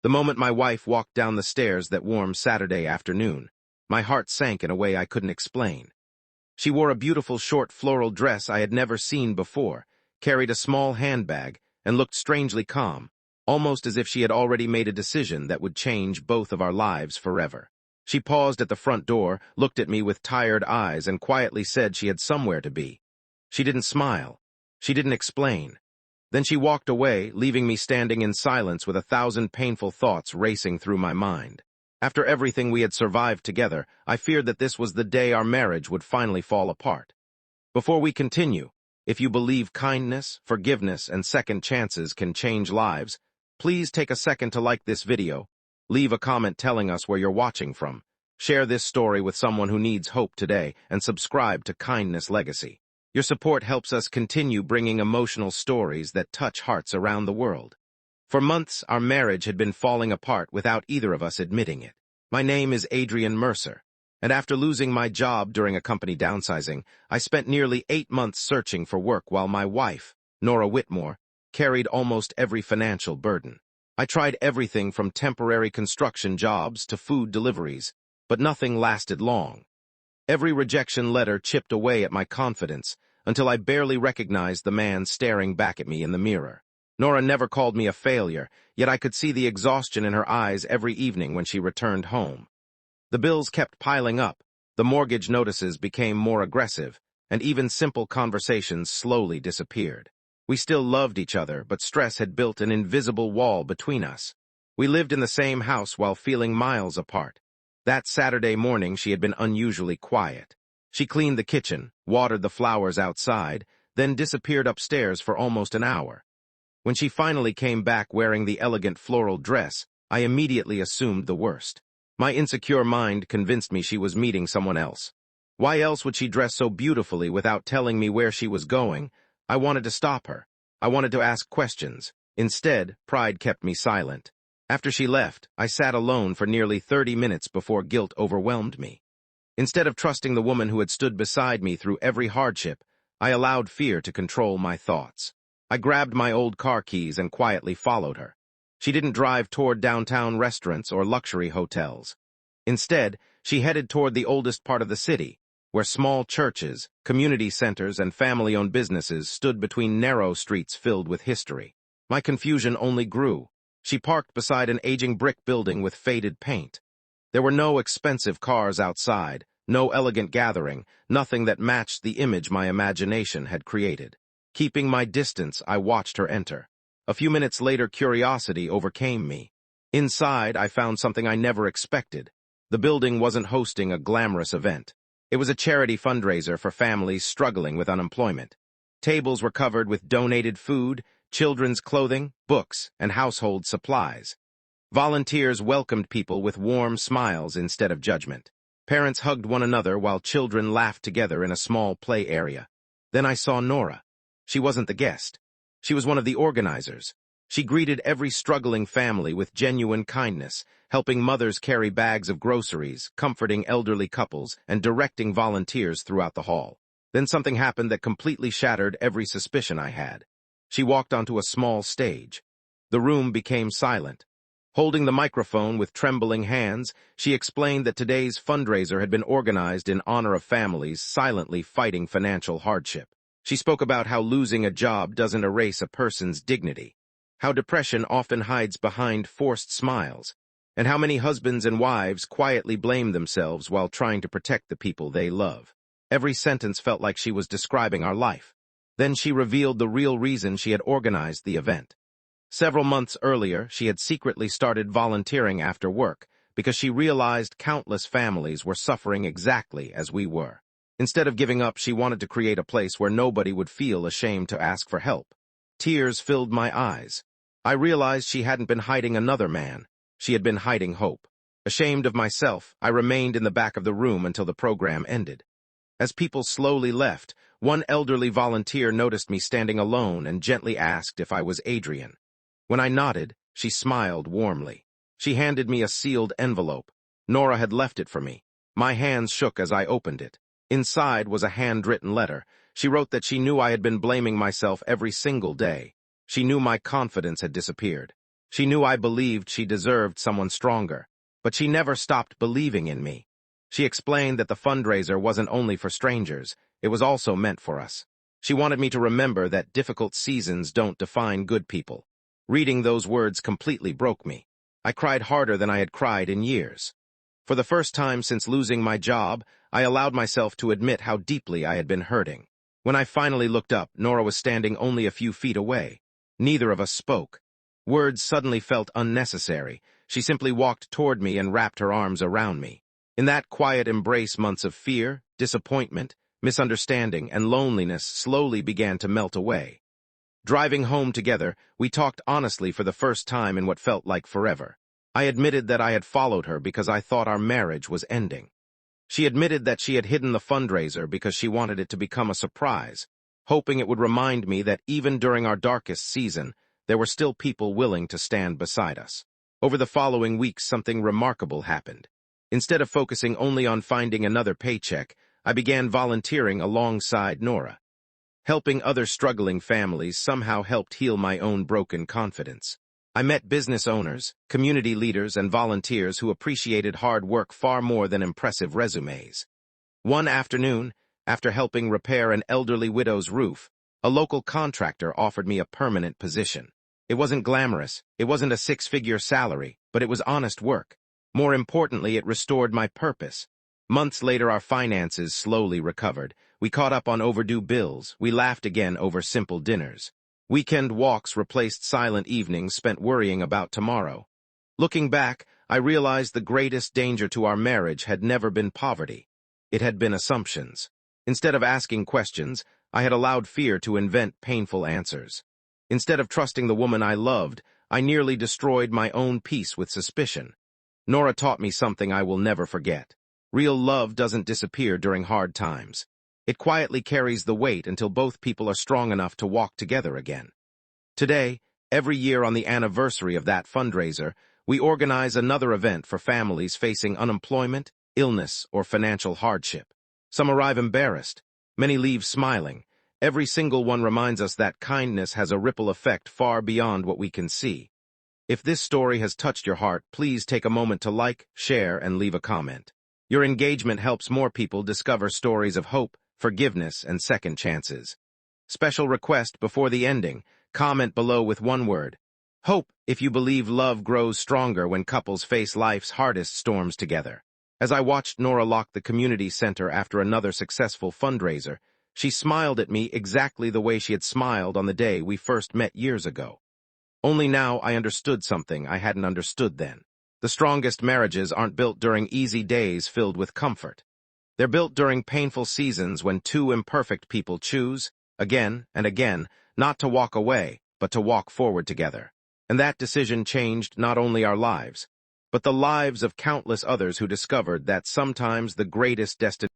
The moment my wife walked down the stairs that warm Saturday afternoon, my heart sank in a way I couldn't explain. She wore a beautiful short floral dress I had never seen before, carried a small handbag, and looked strangely calm, almost as if she had already made a decision that would change both of our lives forever. She paused at the front door, looked at me with tired eyes, and quietly said she had somewhere to be. She didn't smile. She didn't explain. Then she walked away, leaving me standing in silence with 1,000 painful thoughts racing through my mind. After everything we had survived together, I feared that this was the day our marriage would finally fall apart. Before we continue, if you believe kindness, forgiveness, and second chances can change lives, please take a second to like this video, leave a comment telling us where you're watching from, share this story with someone who needs hope today, and subscribe to Kindness Legacy. Your support helps us continue bringing emotional stories that touch hearts around the world. For months, our marriage had been falling apart without either of us admitting it. My name is Adrian Mercer, and after losing my job during a company downsizing, I spent nearly 8 months searching for work while my wife, Nora Whitmore, carried almost every financial burden. I tried everything from temporary construction jobs to food deliveries, but nothing lasted long. Every rejection letter chipped away at my confidence until I barely recognized the man staring back at me in the mirror. Nora never called me a failure, yet I could see the exhaustion in her eyes every evening when she returned home. The bills kept piling up, the mortgage notices became more aggressive, and even simple conversations slowly disappeared. We still loved each other, but stress had built an invisible wall between us. We lived in the same house while feeling miles apart. That Saturday morning she had been unusually quiet. She cleaned the kitchen, watered the flowers outside, then disappeared upstairs for almost an hour. When she finally came back wearing the elegant floral dress, I immediately assumed the worst. My insecure mind convinced me she was meeting someone else. Why else would she dress so beautifully without telling me where she was going? I wanted to stop her. I wanted to ask questions. Instead, pride kept me silent. After she left, I sat alone for nearly 30 minutes before guilt overwhelmed me. Instead of trusting the woman who had stood beside me through every hardship, I allowed fear to control my thoughts. I grabbed my old car keys and quietly followed her. She didn't drive toward downtown restaurants or luxury hotels. Instead, she headed toward the oldest part of the city, where small churches, community centers, and family-owned businesses stood between narrow streets filled with history. My confusion only grew. She parked beside an aging brick building with faded paint. There were no expensive cars outside, no elegant gathering, nothing that matched the image my imagination had created. Keeping my distance, I watched her enter. A few minutes later, curiosity overcame me. Inside, I found something I never expected. The building wasn't hosting a glamorous event. It was a charity fundraiser for families struggling with unemployment. Tables were covered with donated food, children's clothing, books, and household supplies. Volunteers welcomed people with warm smiles instead of judgment. Parents hugged one another while children laughed together in a small play area. Then I saw Nora. She wasn't the guest. She was one of the organizers. She greeted every struggling family with genuine kindness, helping mothers carry bags of groceries, comforting elderly couples, and directing volunteers throughout the hall. Then something happened that completely shattered every suspicion I had. She walked onto a small stage. The room became silent. Holding the microphone with trembling hands, she explained that today's fundraiser had been organized in honor of families silently fighting financial hardship. She spoke about how losing a job doesn't erase a person's dignity, how depression often hides behind forced smiles, and how many husbands and wives quietly blame themselves while trying to protect the people they love. Every sentence felt like she was describing our life. Then she revealed the real reason she had organized the event. Several months earlier, she had secretly started volunteering after work because she realized countless families were suffering exactly as we were. Instead of giving up, she wanted to create a place where nobody would feel ashamed to ask for help. Tears filled my eyes. I realized she hadn't been hiding another man. She had been hiding hope. Ashamed of myself, I remained in the back of the room until the program ended. As people slowly left, one elderly volunteer noticed me standing alone and gently asked if I was Adrian. When I nodded, she smiled warmly. She handed me a sealed envelope. Nora had left it for me. My hands shook as I opened it. Inside was a handwritten letter. She wrote that she knew I had been blaming myself every single day. She knew my confidence had disappeared. She knew I believed she deserved someone stronger, but she never stopped believing in me. She explained that the fundraiser wasn't only for strangers, it was also meant for us. She wanted me to remember that difficult seasons don't define good people. Reading those words completely broke me. I cried harder than I had cried in years. For the first time since losing my job, I allowed myself to admit how deeply I had been hurting. When I finally looked up, Nora was standing only a few feet away. Neither of us spoke. Words suddenly felt unnecessary. She simply walked toward me and wrapped her arms around me. In that quiet embrace, months of fear, disappointment, misunderstanding, and loneliness slowly began to melt away. Driving home together, we talked honestly for the first time in what felt like forever. I admitted that I had followed her because I thought our marriage was ending. She admitted that she had hidden the fundraiser because she wanted it to become a surprise, hoping it would remind me that even during our darkest season, there were still people willing to stand beside us. Over the following weeks, something remarkable happened. Instead of focusing only on finding another paycheck, I began volunteering alongside Nora. Helping other struggling families somehow helped heal my own broken confidence. I met business owners, community leaders, and volunteers who appreciated hard work far more than impressive resumes. One afternoon, after helping repair an elderly widow's roof, a local contractor offered me a permanent position. It wasn't glamorous, it wasn't a six-figure salary, but it was honest work. More importantly, it restored my purpose. Months later, our finances slowly recovered. We caught up on overdue bills. We laughed again over simple dinners. Weekend walks replaced silent evenings spent worrying about tomorrow. Looking back, I realized the greatest danger to our marriage had never been poverty. It had been assumptions. Instead of asking questions, I had allowed fear to invent painful answers. Instead of trusting the woman I loved, I nearly destroyed my own peace with suspicion. Nora taught me something I will never forget. Real love doesn't disappear during hard times. It quietly carries the weight until both people are strong enough to walk together again. Today, every year on the anniversary of that fundraiser, we organize another event for families facing unemployment, illness, or financial hardship. Some arrive embarrassed. Many leave smiling. Every single one reminds us that kindness has a ripple effect far beyond what we can see. If this story has touched your heart, please take a moment to like, share, and leave a comment. Your engagement helps more people discover stories of hope, forgiveness, and second chances. Special request before the ending, comment below with one word. Hope, if you believe love grows stronger when couples face life's hardest storms together. As I watched Nora lock the community center after another successful fundraiser, she smiled at me exactly the way she had smiled on the day we first met years ago. Only now I understood something I hadn't understood then. The strongest marriages aren't built during easy days filled with comfort. They're built during painful seasons when two imperfect people choose, again and again, not to walk away, but to walk forward together. And that decision changed not only our lives, but the lives of countless others who discovered that sometimes the greatest destination